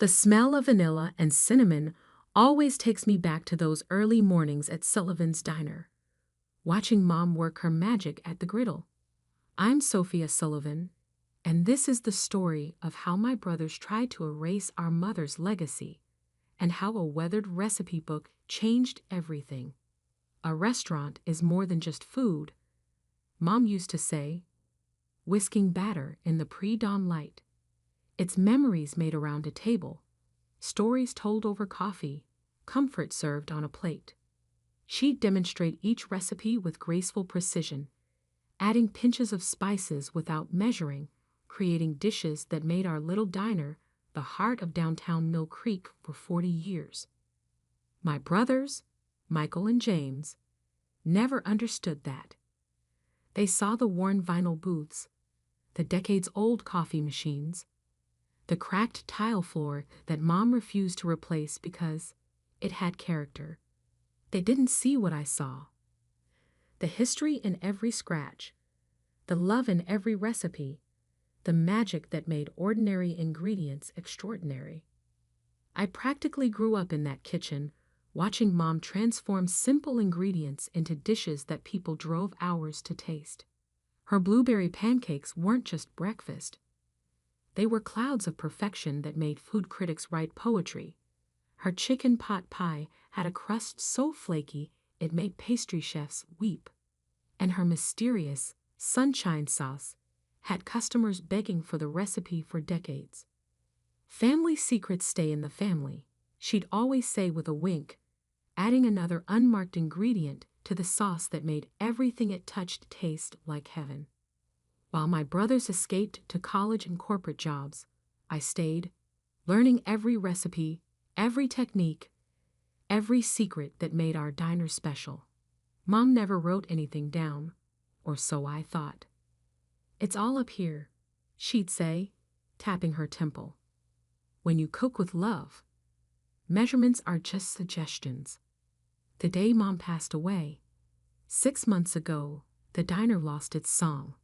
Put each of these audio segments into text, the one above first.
The smell of vanilla and cinnamon always takes me back to those early mornings at Sullivan's Diner, watching Mom work her magic at the griddle. I'm Sophia Sullivan, and this is the story of how my brothers tried to erase our mother's legacy and how a weathered recipe book changed everything. A restaurant is more than just food, Mom used to say, whisking batter in the pre-dawn light. It's memories made around a table, stories told over coffee, comfort served on a plate. She'd demonstrate each recipe with graceful precision, adding pinches of spices without measuring, creating dishes that made our little diner the heart of downtown Mill Creek for 40 years. My brothers, Michael and James, never understood that. They saw the worn vinyl booths, the decades-old coffee machines, the cracked tile floor that Mom refused to replace because it had character. They didn't see what I saw. The history in every scratch, the love in every recipe, the magic that made ordinary ingredients extraordinary. I practically grew up in that kitchen, watching Mom transform simple ingredients into dishes that people drove hours to taste. Her blueberry pancakes weren't just breakfast. They were clouds of perfection that made food critics write poetry. Her chicken pot pie had a crust so flaky it made pastry chefs weep. And her mysterious sunshine sauce had customers begging for the recipe for decades. Family secrets stay in the family, she'd always say with a wink, adding another unmarked ingredient to the sauce that made everything it touched taste like heaven. While my brothers escaped to college and corporate jobs, I stayed, learning every recipe, every technique, every secret that made our diner special. Mom never wrote anything down, or so I thought. It's all up here, she'd say, tapping her temple. When you cook with love, measurements are just suggestions. The day Mom passed away, 6 months ago, the diner lost its song.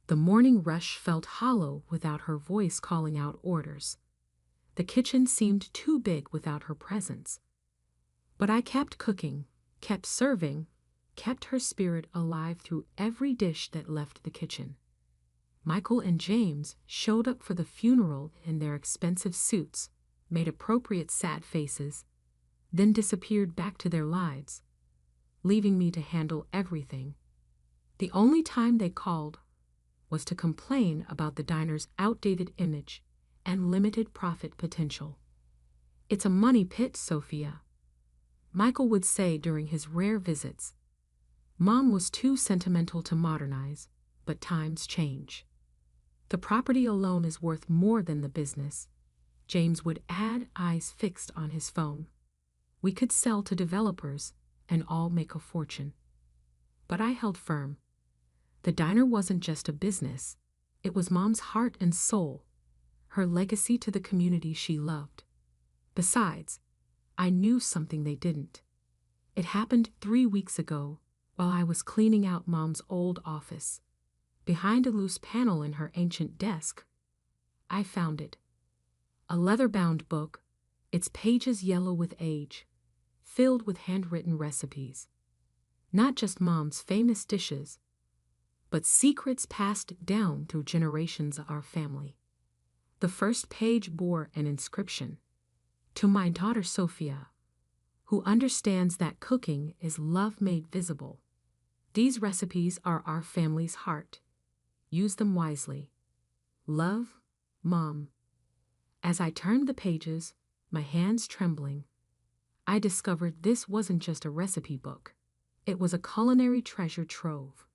The morning rush felt hollow without her voice calling out orders. The kitchen seemed too big without her presence. But I kept cooking, kept serving, kept her spirit alive through every dish that left the kitchen. Michael and James showed up for the funeral in their expensive suits, made appropriate sad faces, then disappeared back to their lives, leaving me to handle everything. The only time they called was to complain about the diner's outdated image and limited profit potential. It's a money pit, Sophia, Michael would say during his rare visits. Mom was too sentimental to modernize, but times change. The property alone is worth more than the business, James would add, eyes fixed on his phone. We could sell to developers and all make a fortune. But I held firm. The diner wasn't just a business, it was Mom's heart and soul, her legacy to the community she loved. Besides, I knew something they didn't. It happened 3 weeks ago while I was cleaning out Mom's old office. Behind a loose panel in her ancient desk, I found it. A leather-bound book, its pages yellow with age, filled with handwritten recipes. Not just Mom's famous dishes, but secrets passed down through generations of our family. The first page bore an inscription, "To my daughter Sophia, who understands that cooking is love made visible. These recipes are our family's heart. Use them wisely. Love, Mom." As I turned the pages, my hands trembling, I discovered this wasn't just a recipe book. It was a culinary treasure trove.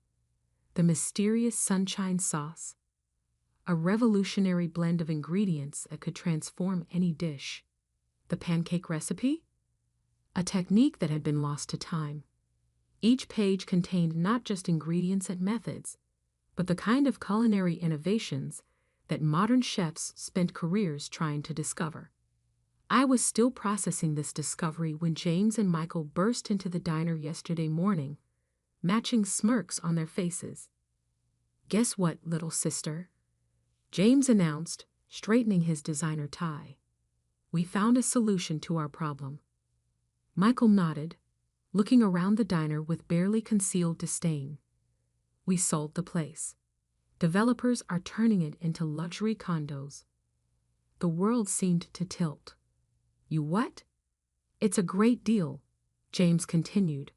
The mysterious sunshine sauce, a revolutionary blend of ingredients that could transform any dish. The pancake recipe, a technique that had been lost to time. Each page contained not just ingredients and methods, but the kind of culinary innovations that modern chefs spent careers trying to discover. I was still processing this discovery when James and Michael burst into the diner yesterday morning, matching smirks on their faces. "Guess what, little sister?" James announced, straightening his designer tie. We found a solution to our problem. Michael nodded, looking around the diner with barely concealed disdain. We sold the place. Developers are turning it into luxury condos. The world seemed to tilt. You what? It's a great deal, James continued,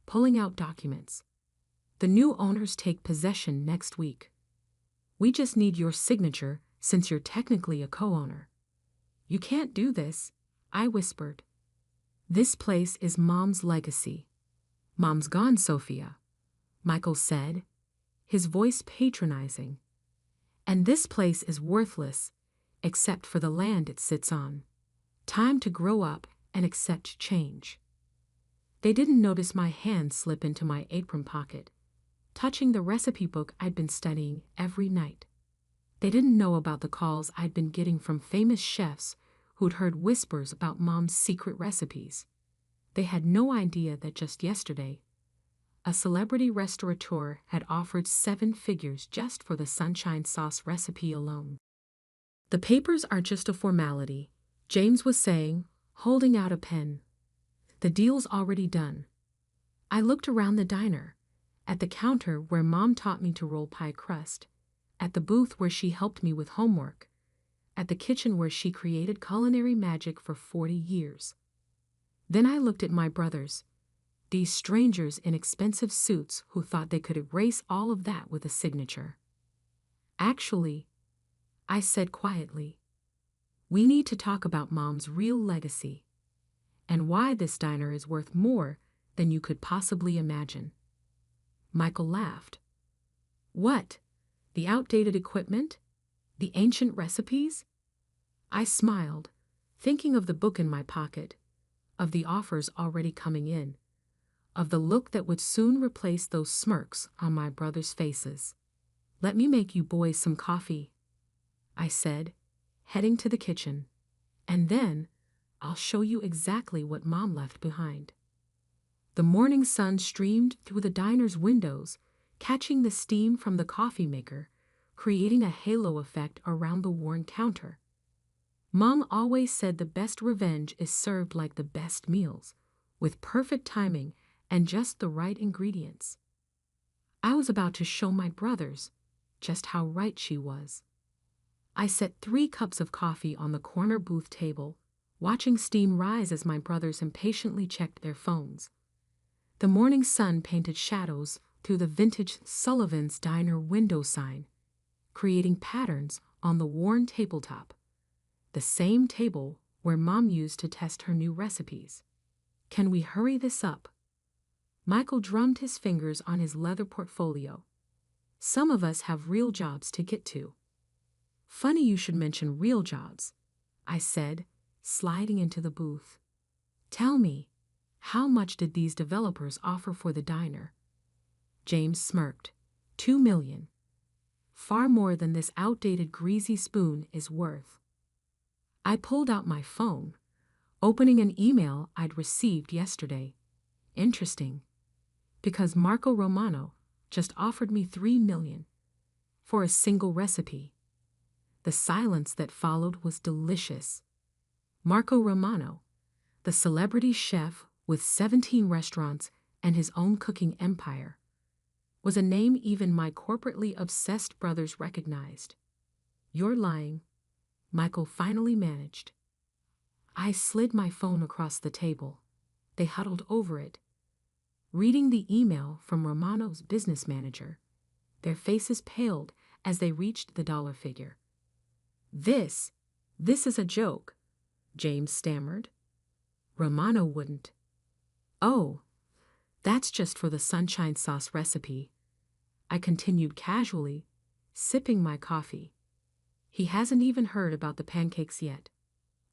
pulling out documents. The new owners take possession next week. We just need your signature since you're technically a co-owner. You can't do this, I whispered. This place is Mom's legacy. Mom's gone, Sophia, Michael said, his voice patronizing. And this place is worthless, except for the land it sits on. Time to grow up and accept change. They didn't notice my hand slip into my apron pocket, touching the recipe book I'd been studying every night. They didn't know about the calls I'd been getting from famous chefs who'd heard whispers about Mom's secret recipes. They had no idea that just yesterday, a celebrity restaurateur had offered 7 figures just for the sunshine sauce recipe alone. The papers are just a formality, James was saying, holding out a pen. The deal's already done. I looked around the diner, at the counter where Mom taught me to roll pie crust, at the booth where she helped me with homework, at the kitchen where she created culinary magic for 40 years. Then I looked at my brothers, these strangers in expensive suits who thought they could erase all of that with a signature. Actually, I said quietly, we need to talk about Mom's real legacy, and why this diner is worth more than you could possibly imagine. Michael laughed. What? The outdated equipment? The ancient recipes? I smiled, thinking of the book in my pocket, of the offers already coming in, of the look that would soon replace those smirks on my brothers' faces. Let me make you boys some coffee, I said, heading to the kitchen, and then I'll show you exactly what Mom left behind. The morning sun streamed through the diner's windows, catching the steam from the coffee maker, creating a halo effect around the worn counter. Mom always said the best revenge is served like the best meals, with perfect timing and just the right ingredients. I was about to show my brothers just how right she was. I set 3 cups of coffee on the corner booth table, watching steam rise as my brothers impatiently checked their phones. The morning sun painted shadows through the vintage Sullivan's Diner window sign, creating patterns on the worn tabletop, the same table where Mom used to test her new recipes. Can we hurry this up? Michael drummed his fingers on his leather portfolio. Some of us have real jobs to get to. Funny you should mention real jobs, I said, sliding into the booth. Tell me, how much did these developers offer for the diner? James smirked. $2 million. Far more than this outdated greasy spoon is worth. I pulled out my phone, opening an email I'd received yesterday. Interesting, because Marco Romano just offered me $3 million for a single recipe. The silence that followed was delicious. Marco Romano, the celebrity chef with 17 restaurants and his own cooking empire, was a name even my corporately obsessed brothers recognized. You're lying, Michael finally managed. I slid my phone across the table. They huddled over it, reading the email from Romano's business manager. Their faces paled as they reached the dollar figure. This is a joke, James stammered. Romano wouldn't. Oh, that's just for the sunshine sauce recipe, I continued casually, sipping my coffee. He hasn't even heard about the pancakes yet,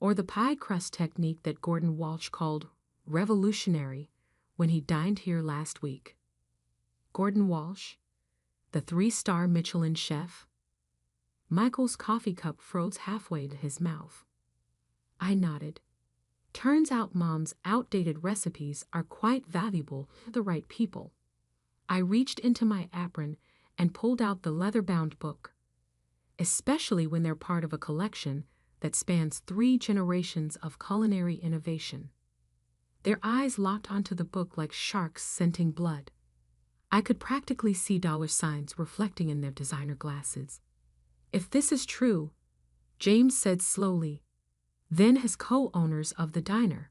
or the pie crust technique that Gordon Walsh called revolutionary when he dined here last week. Gordon Walsh, the 3-star Michelin chef? Michael's coffee cup froze halfway to his mouth. I nodded. Turns out Mom's outdated recipes are quite valuable to the right people. I reached into my apron and pulled out the leather-bound book. Especially when they're part of a collection that spans 3 generations of culinary innovation. Their eyes locked onto the book like sharks scenting blood. I could practically see dollar signs reflecting in their designer glasses. If this is true, James said slowly, then as co-owners of the diner,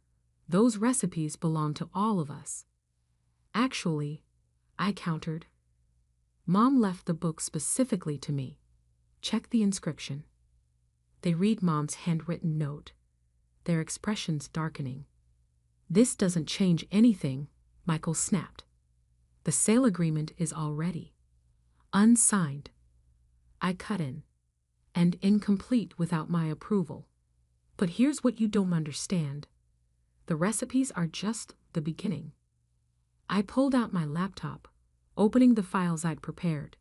those recipes belong to all of us. Actually, I countered. Mom left the book specifically to me. Check the inscription. They read Mom's handwritten note, their expressions darkening. This doesn't change anything, Michael snapped. The sale agreement is already unsigned. I cut in. And incomplete without my approval. But here's what you don't understand. The recipes are just the beginning. I pulled out my laptop, opening the files I'd prepared.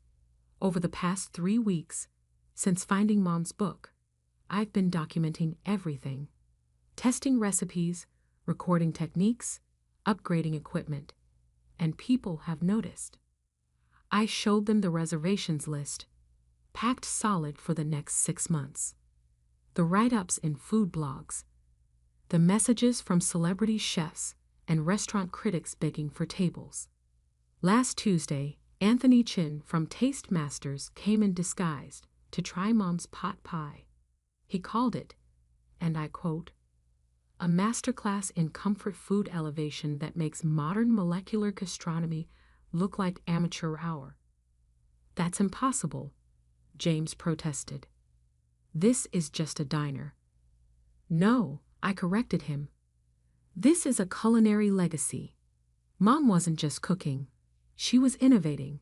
Over the past 3 weeks, since finding Mom's book, I've been documenting everything. Testing recipes, recording techniques, upgrading equipment. And people have noticed. I showed them the reservations list, packed solid for the next 6 months. The write-ups in food blogs. The messages from celebrity chefs and restaurant critics begging for tables. Last Tuesday, Anthony Chin from Taste Masters came in disguised to try Mom's pot pie. He called it, and I quote, a masterclass in comfort food elevation that makes modern molecular gastronomy look like amateur hour. That's impossible, James protested. This is just a diner. No, I corrected him. This is a culinary legacy. Mom wasn't just cooking. She was innovating.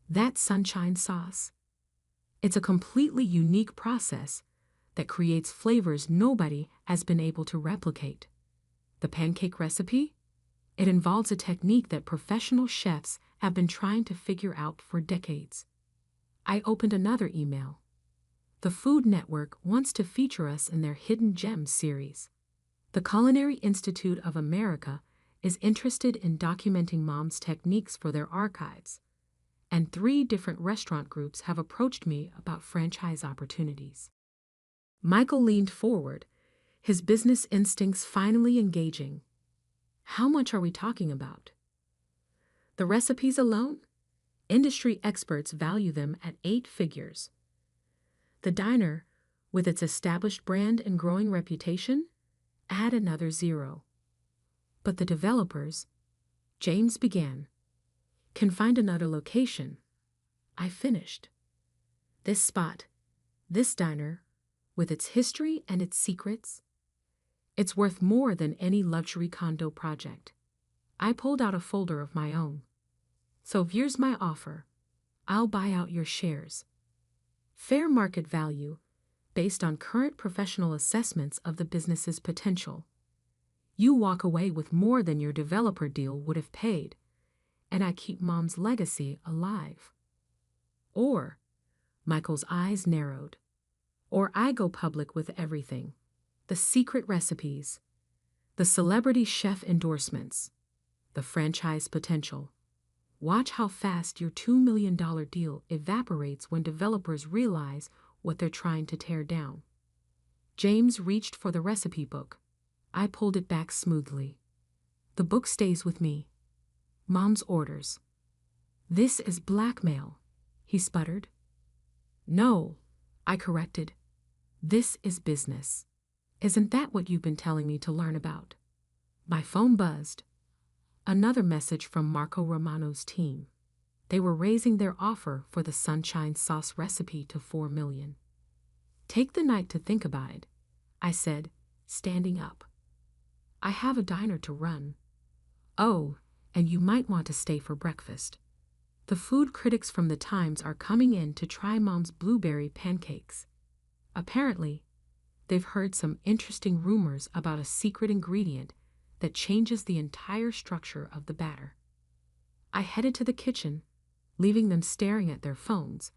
That sunshine sauce. It's a completely unique process that creates flavors nobody has been able to replicate. The pancake recipe? It involves a technique that professional chefs have been trying to figure out for decades. I opened another email. The Food Network wants to feature us in their Hidden Gems series. The Culinary Institute of America is interested in documenting Mom's techniques for their archives, and 3 different restaurant groups have approached me about franchise opportunities. Michael leaned forward, his business instincts finally engaging. How much are we talking about? The recipes alone? Industry experts value them at 8 figures. The diner, with its established brand and growing reputation, add another 0. But the developers, James began, can find another location. I finished. This spot, this diner, with its history and its secrets, it's worth more than any luxury condo project. I pulled out a folder of my own. So here's my offer. I'll buy out your shares. Fair market value, based on current professional assessments of the business's potential. You walk away with more than your developer deal would have paid, and I keep Mom's legacy alive. Or, Michael's eyes narrowed, or I go public with everything. The secret recipes, the celebrity chef endorsements, the franchise potential. Watch how fast your $2 million deal evaporates when developers realize what they're trying to tear down. James reached for the recipe book. I pulled it back smoothly. The book stays with me. Mom's orders. This is blackmail, he sputtered. No, I corrected. This is business. Isn't that what you've been telling me to learn about? My phone buzzed. Another message from Marco Romano's team. They were raising their offer for the sunshine sauce recipe to $4 million. Take the night to think about it, I said, standing up. I have a diner to run. Oh, and you might want to stay for breakfast. The food critics from the Times are coming in to try Mom's blueberry pancakes. Apparently, they've heard some interesting rumors about a secret ingredient that changes the entire structure of the batter. I headed to the kitchen, leaving them staring at their phones,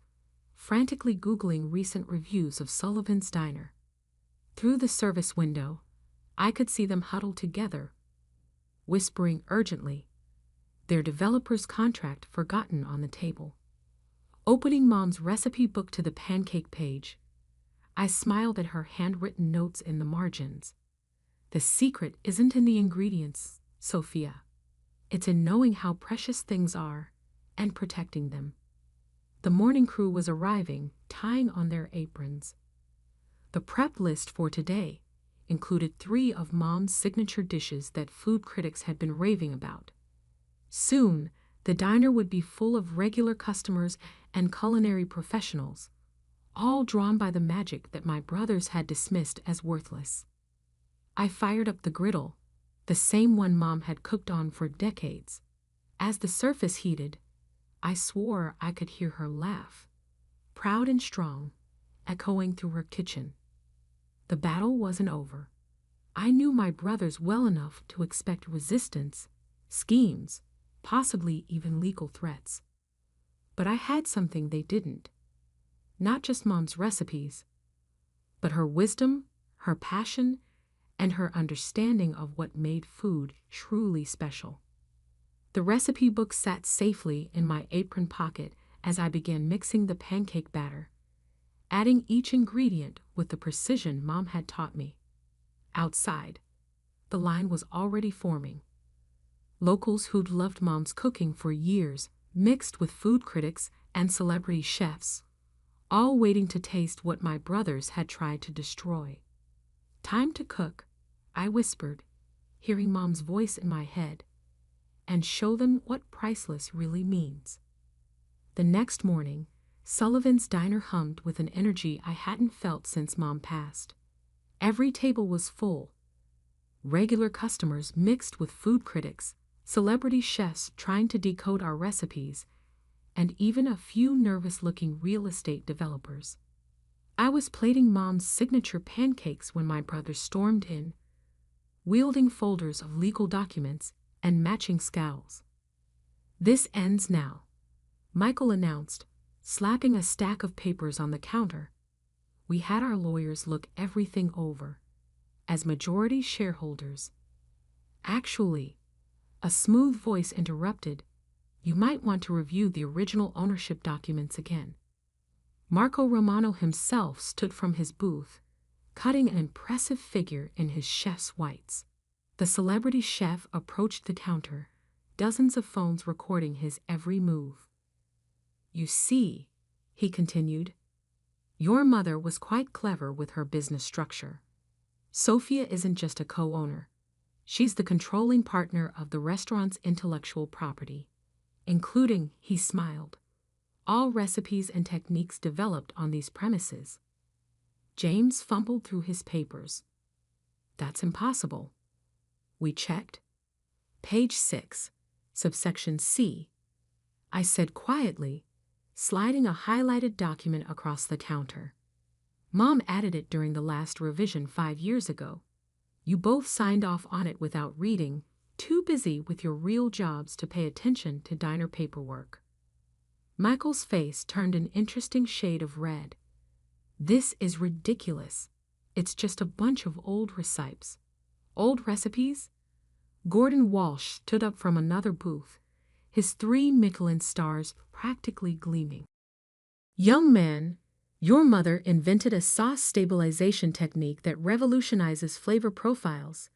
frantically Googling recent reviews of Sullivan's Diner. Through the service window, I could see them huddled together, whispering urgently, their developer's contract forgotten on the table. Opening Mom's recipe book to the pancake page, I smiled at her handwritten notes in the margins. The secret isn't in the ingredients, Sophia. It's in knowing how precious things are and protecting them. The morning crew was arriving, tying on their aprons. The prep list for today included 3 of Mom's signature dishes that food critics had been raving about. Soon, the diner would be full of regular customers and culinary professionals, all drawn by the magic that my brothers had dismissed as worthless. I fired up the griddle, the same one Mom had cooked on for decades. As the surface heated, I swore I could hear her laugh, proud and strong, echoing through her kitchen. The battle wasn't over. I knew my brothers well enough to expect resistance, schemes, possibly even legal threats. But I had something they didn't. Not just Mom's recipes, but her wisdom, her passion, and her understanding of what made food truly special. The recipe book sat safely in my apron pocket as I began mixing the pancake batter, adding each ingredient with the precision Mom had taught me. Outside, the line was already forming. Locals who'd loved Mom's cooking for years mixed with food critics and celebrity chefs, all waiting to taste what my brothers had tried to destroy. "Time to cook," I whispered, hearing Mom's voice in my head, "and show them what priceless really means." The next morning, Sullivan's Diner hummed with an energy I hadn't felt since Mom passed. Every table was full. Regular customers mixed with food critics, celebrity chefs trying to decode our recipes, and even a few nervous-looking real estate developers. I was plating Mom's signature pancakes when my brother stormed in, wielding folders of legal documents and matching scowls. "This ends now," Michael announced, slapping a stack of papers on the counter. We had our lawyers look everything over. As majority shareholders. Actually, a smooth voice interrupted, "You might want to review the original ownership documents again." Marco Romano himself stood from his booth, cutting an impressive figure in his chef's whites. The celebrity chef approached the counter, dozens of phones recording his every move. "You see," he continued, "your mother was quite clever with her business structure. Sophia isn't just a co-owner. She's the controlling partner of the restaurant's intellectual property, including," he smiled, "all recipes and techniques developed on these premises." James fumbled through his papers. "That's impossible." We checked. "Page 6, subsection C," I said quietly, sliding a highlighted document across the counter. "Mom added it during the last revision 5 years ago. You both signed off on it without reading, too busy with your real jobs to pay attention to diner paperwork." Michael's face turned an interesting shade of red. "This is ridiculous. It's just a bunch of old recipes." "Old recipes?" Gordon Walsh stood up from another booth, his 3 Michelin stars practically gleaming. "Young man, your mother invented a sauce stabilization technique that revolutionizes flavor profiles.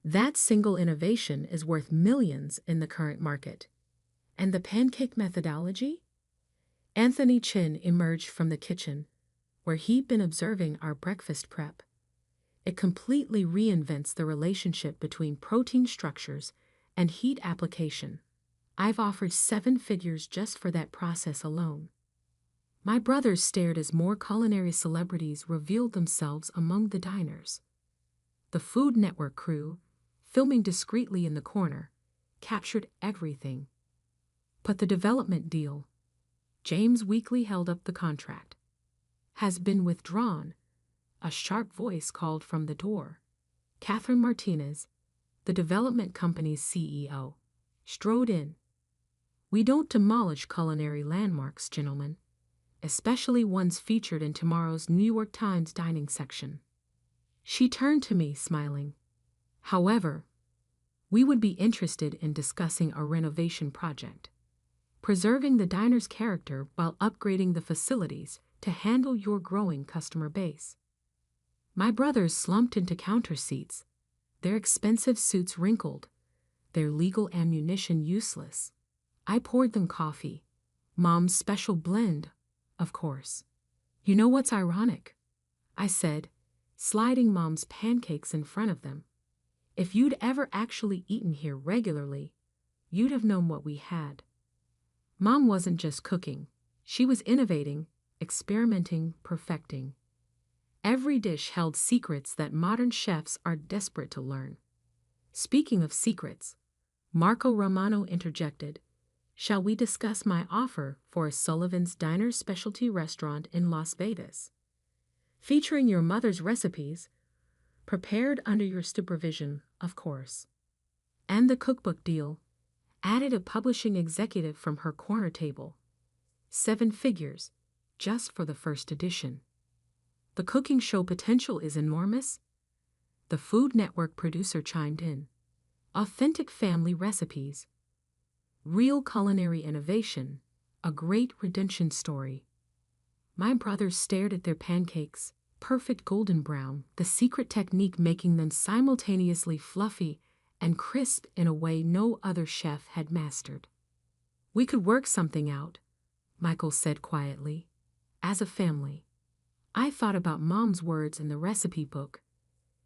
That single innovation is worth millions in the current market. And the pancake methodology?" Anthony Chin emerged from the kitchen, where he'd been observing our breakfast prep. "It completely reinvents the relationship between protein structures and heat application. I've offered 7 figures just for that process alone." My brothers stared as more culinary celebrities revealed themselves among the diners. The Food Network crew, filming discreetly in the corner, captured everything. "But the development deal," James weakly held up the contract, "has been withdrawn." A sharp voice called from the door. Catherine Martinez, the development company's CEO, strode in. "We don't demolish culinary landmarks, gentlemen, especially ones featured in tomorrow's New York Times dining section." She turned to me, smiling. "However, we would be interested in discussing a renovation project. Preserving the diner's character while upgrading the facilities to handle your growing customer base. My brothers slumped into counter seats, their expensive suits wrinkled, their legal ammunition useless. I poured them coffee, Mom's special blend, of course. You know what's ironic? I said, sliding Mom's pancakes in front of them. If you'd ever actually eaten here regularly, you'd have known what we had. Mom wasn't just cooking, she was innovating, experimenting, perfecting. Every dish held secrets that modern chefs are desperate to learn. Speaking of secrets, Marco Romano interjected, "Shall we discuss my offer for a Sullivan's Diner specialty restaurant in Las Vegas? Featuring your mother's recipes, prepared under your supervision, of course. And the cookbook deal," added a publishing executive from her corner table. 7 figures, just for the first edition. The cooking show potential is enormous. The Food Network producer chimed in. Authentic family recipes. Real culinary innovation. A great redemption story. My brothers stared at their pancakes, perfect golden brown, the secret technique making them simultaneously fluffy and crisp in a way no other chef had mastered. "We could work something out," Michael said quietly. "As a family." I thought about Mom's words in the recipe book.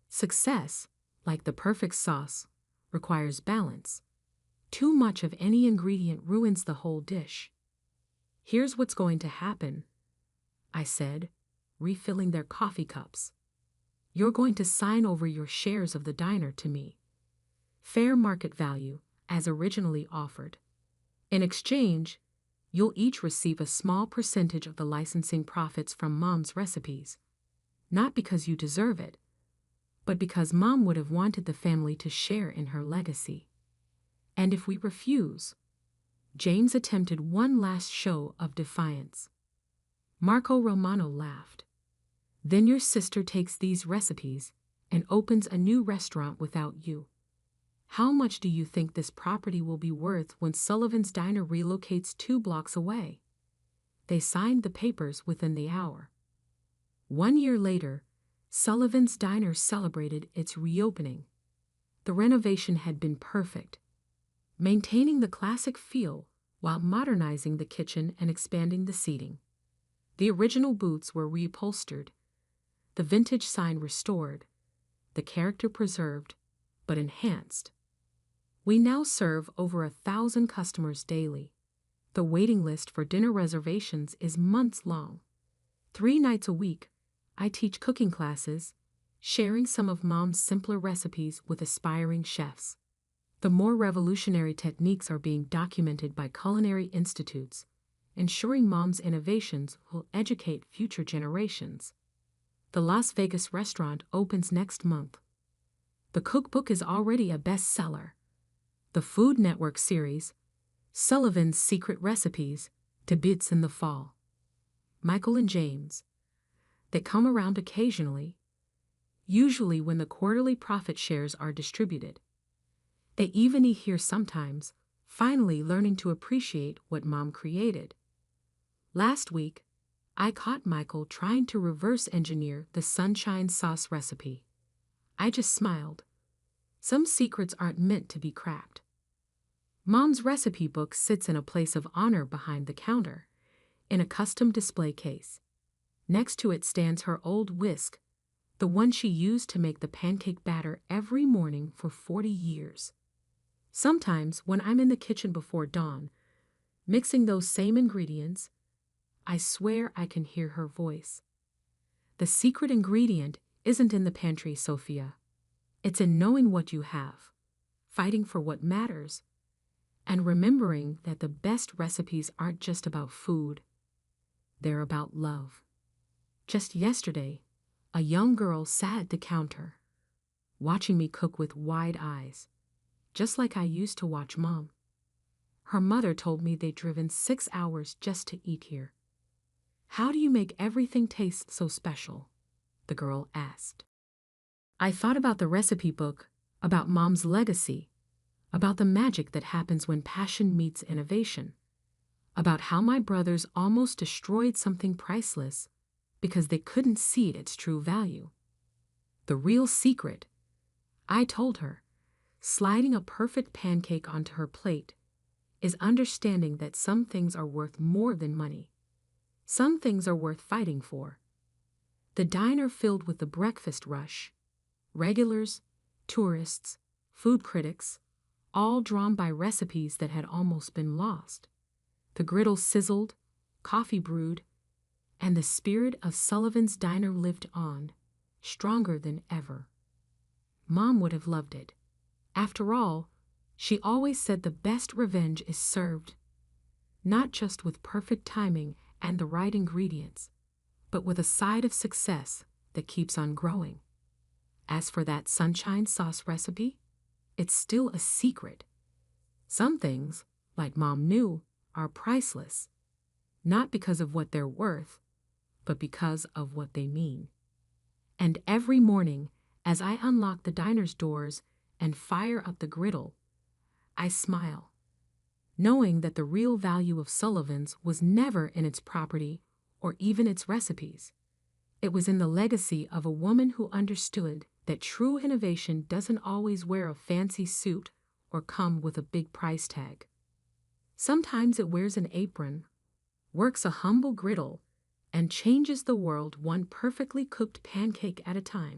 Success, like the perfect sauce, requires balance. Too much of any ingredient ruins the whole dish. "Here's what's going to happen," I said, refilling their coffee cups. "You're going to sign over your shares of the diner to me. Fair market value, as originally offered. In exchange, you'll each receive a small percentage of the licensing profits from Mom's recipes. Not because you deserve it, but because Mom would have wanted the family to share in her legacy. And if we refuse," James attempted one last show of defiance. Marco Romano laughed. "Then your sister takes these recipes and opens a new restaurant without you. How much do you think this property will be worth when Sullivan's Diner relocates 2 blocks away?" They signed the papers within the hour. 1 year later, Sullivan's Diner celebrated its reopening. The renovation had been perfect, maintaining the classic feel while modernizing the kitchen and expanding the seating. The original booths were reupholstered, the vintage sign restored, the character preserved, but enhanced. We now serve over 1,000 customers daily. The waiting list for dinner reservations is months long. 3 nights a week, I teach cooking classes, sharing some of Mom's simpler recipes with aspiring chefs. The more revolutionary techniques are being documented by culinary institutes, ensuring Mom's innovations will educate future generations. The Las Vegas restaurant opens next month. The cookbook is already a bestseller. The Food Network series, Sullivan's Secret Recipes, debuts in the fall. Michael and James. They come around occasionally, usually when the quarterly profit shares are distributed. They even eat here sometimes, finally learning to appreciate what Mom created. Last week, I caught Michael trying to reverse engineer the sunshine sauce recipe. I just smiled. Some secrets aren't meant to be cracked. Mom's recipe book sits in a place of honor behind the counter, in a custom display case. Next to it stands her old whisk, the one she used to make the pancake batter every morning for 40 years. Sometimes, when I'm in the kitchen before dawn, mixing those same ingredients, I swear I can hear her voice. "The secret ingredient isn't in the pantry, Sophia. It's in knowing what you have, fighting for what matters, and remembering that the best recipes aren't just about food. They're about love." Just yesterday, a young girl sat at the counter, watching me cook with wide eyes, just like I used to watch Mom. Her mother told me they'd driven 6 hours just to eat here. "How do you make everything taste so special?" the girl asked. I thought about the recipe book, about Mom's legacy, about the magic that happens when passion meets innovation. about how my brothers almost destroyed something priceless because they couldn't see its true value. The real secret, I told her, sliding a perfect pancake onto her plate, is understanding that some things are worth more than money. Some things are worth fighting for. The diner filled with the breakfast rush, regulars, tourists, food critics, all drawn by recipes that had almost been lost. The griddle sizzled, coffee brewed, and the spirit of Sullivan's Diner lived on, stronger than ever. Mom would have loved it. After all, she always said the best revenge is served, not just with perfect timing and the right ingredients, but with a side of success that keeps on growing. As for that sunshine sauce recipe, it's still a secret. Some things, like Mom knew, are priceless, not because of what they're worth, but because of what they mean. And every morning, as I unlock the diner's doors and fire up the griddle, I smile, knowing that the real value of Sullivan's was never in its property or even its recipes. It was in the legacy of a woman who understood that true innovation doesn't always wear a fancy suit or come with a big price tag. Sometimes it wears an apron, works a humble griddle, and changes the world one perfectly cooked pancake at a time.